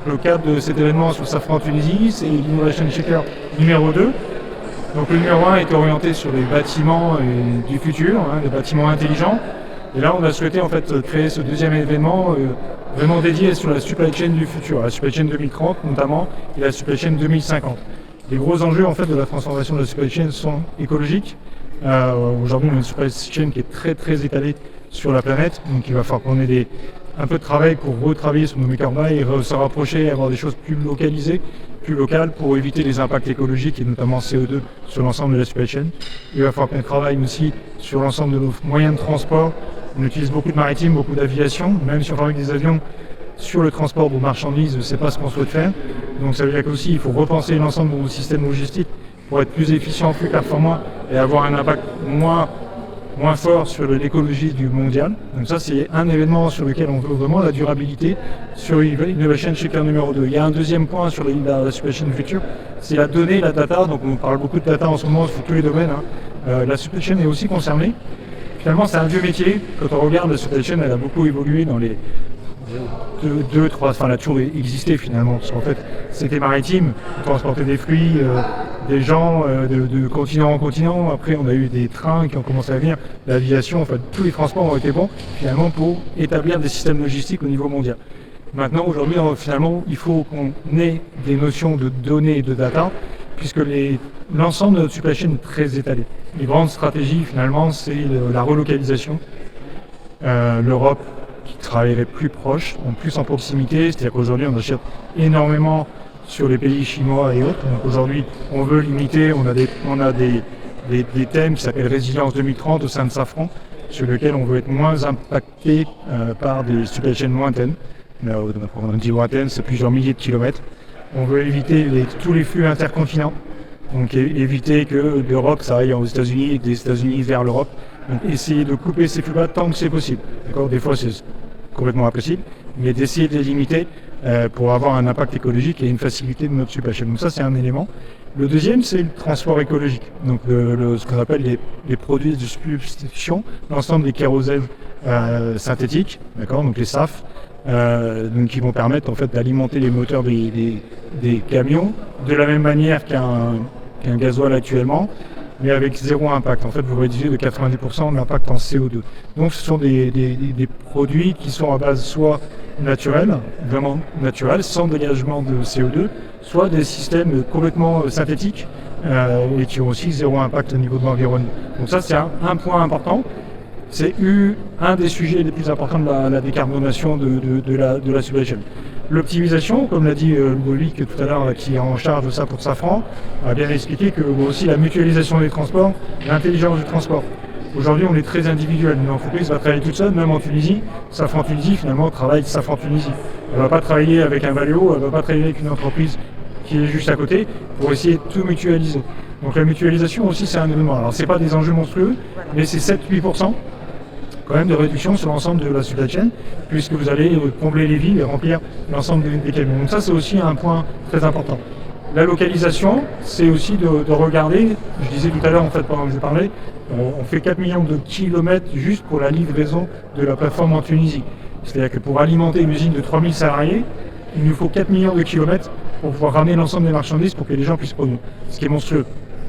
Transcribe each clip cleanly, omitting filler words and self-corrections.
Le cadre de cet événement sur Safran Tunisie, c'est l'Innovation Shaker numéro 2. Donc le numéro 1 est orienté sur les bâtiments du futur, les bâtiments intelligents. Et là, on a souhaité en fait créer ce deuxième événement vraiment dédié sur la supply chain du futur, la supply chain 2030 notamment, et la supply chain 2050. Les gros enjeux en fait de la transformation de la supply chain sont écologiques. Aujourd'hui, on a une supply chain qui est très étalée sur la planète, donc il va falloir qu'on ait un peu de travail pour retravailler sur nos make or buy et se rapprocher et avoir des choses plus localisées, plus locales pour éviter les impacts écologiques et notamment CO2 sur l'ensemble de la supply chain. Il va falloir qu'on travaille aussi sur l'ensemble de nos moyens de transport. On utilise beaucoup de maritime, beaucoup d'aviation, même si on fabrique des avions sur le transport de marchandises, ce n'est pas ce qu'on souhaite faire. Donc ça veut dire qu'aussi il faut repenser l'ensemble de nos systèmes logistiques pour être plus efficient, plus performant et avoir un impact moins fort sur l'écologie du mondial. Donc ça, c'est un événement sur lequel on veut vraiment la durabilité sur Innovation Shaker numéro 2. Il y a un deuxième point sur la supply chain future, c'est la donnée, la data. Donc on parle beaucoup de data en ce moment sur tous les domaines. La supply chain est aussi concernée. Finalement, c'est un vieux métier. Quand on regarde la supply chain, elle a beaucoup évolué dans les elle a toujours existé finalement, parce qu'en fait c'était maritime, on transportait des fruits, des gens de continent en continent. Après on a eu des trains qui ont commencé à venir, l'aviation, en fait tous les transports ont été bons finalement pour établir des systèmes logistiques au niveau mondial. Maintenant aujourd'hui finalement il faut qu'on ait des notions de données et de data, puisque l'ensemble de notre supply chain est très étalé. Les grandes stratégies finalement c'est la relocalisation, l'Europe qui travaillerait plus proche, plus en proximité, c'est-à-dire qu'aujourd'hui on achète énormément sur les pays chinois et autres. Donc aujourd'hui on veut limiter, on a des thèmes qui s'appellent Résilience 2030 au sein de Safran, sur lesquels on veut être moins impacté par des supply chains lointaines. On dit lointaines, c'est plusieurs milliers de kilomètres. On veut éviter tous les flux intercontinents, donc éviter que l'Europe ça aille aux États-Unis et des États-Unis vers l'Europe. Donc essayer de couper ces flux-là tant que c'est possible. D'accord, des fois c'est complètement impossible, mais d'essayer de les limiter pour avoir un impact écologique et une facilité de notre supply chain. Donc ça c'est un élément. Le deuxième c'est le transport écologique. Donc ce qu'on appelle les produits de substitution, l'ensemble des kérosènes synthétiques, d'accord, donc les SAF, donc qui vont permettre en fait d'alimenter les moteurs des camions de la même manière qu'un gasoil actuellement, mais avec zéro impact. En fait, vous réduisez de 90% l'impact en CO2. Donc ce sont des produits qui sont à base soit naturelle, vraiment naturelle, sans dégagement de CO2, soit des systèmes complètement synthétiques et qui ont aussi zéro impact au niveau de l'environnement. Donc ça, c'est un point important. C'est un des sujets les plus importants de la décarbonation de la supply chain. L'optimisation, comme l'a dit Ludovic tout à l'heure, qui est en charge de ça pour Safran, a bien expliqué que aussi la mutualisation des transports, l'intelligence du transport. Aujourd'hui, on est très individuel. Une entreprise va travailler toute seule, même en Tunisie. Safran Tunisie, finalement, travaille Safran Tunisie. Elle ne va pas travailler avec un Valeo, elle ne va pas travailler avec une entreprise qui est juste à côté pour essayer de tout mutualiser. Donc la mutualisation aussi, c'est un élément. Alors, ce n'est pas des enjeux monstrueux, mais c'est 7-8%. Quand même de réduction sur l'ensemble de la supply chain, puisque vous allez combler les villes et remplir l'ensemble des camions. Donc ça, c'est aussi un point très important. La localisation, c'est aussi de regarder, je disais tout à l'heure, en fait, pendant que je parlais, on fait 4 millions de kilomètres juste pour la livraison de la plateforme en Tunisie. C'est-à-dire que pour alimenter une usine de 3000 salariés, il nous faut 4 millions de kilomètres pour pouvoir ramener l'ensemble des marchandises pour que les gens puissent produire. Ce qui est monstrueux.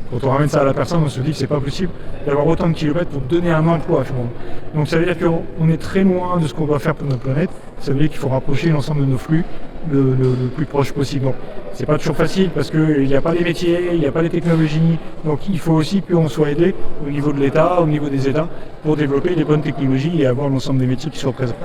Quand on ramène ça à la personne, on se dit que c'est pas possible d'avoir autant de kilomètres pour donner un emploi. Donc ça veut dire qu'on est très loin de ce qu'on doit faire pour notre planète. Ça veut dire qu'il faut rapprocher l'ensemble de nos flux le plus proche possible. Donc c'est pas toujours facile parce qu'il n'y a pas les métiers, il n'y a pas les technologies. Donc il faut aussi qu'on soit aidé au niveau de l'État, au niveau des États, pour développer les bonnes technologies et avoir l'ensemble des métiers qui soient présents.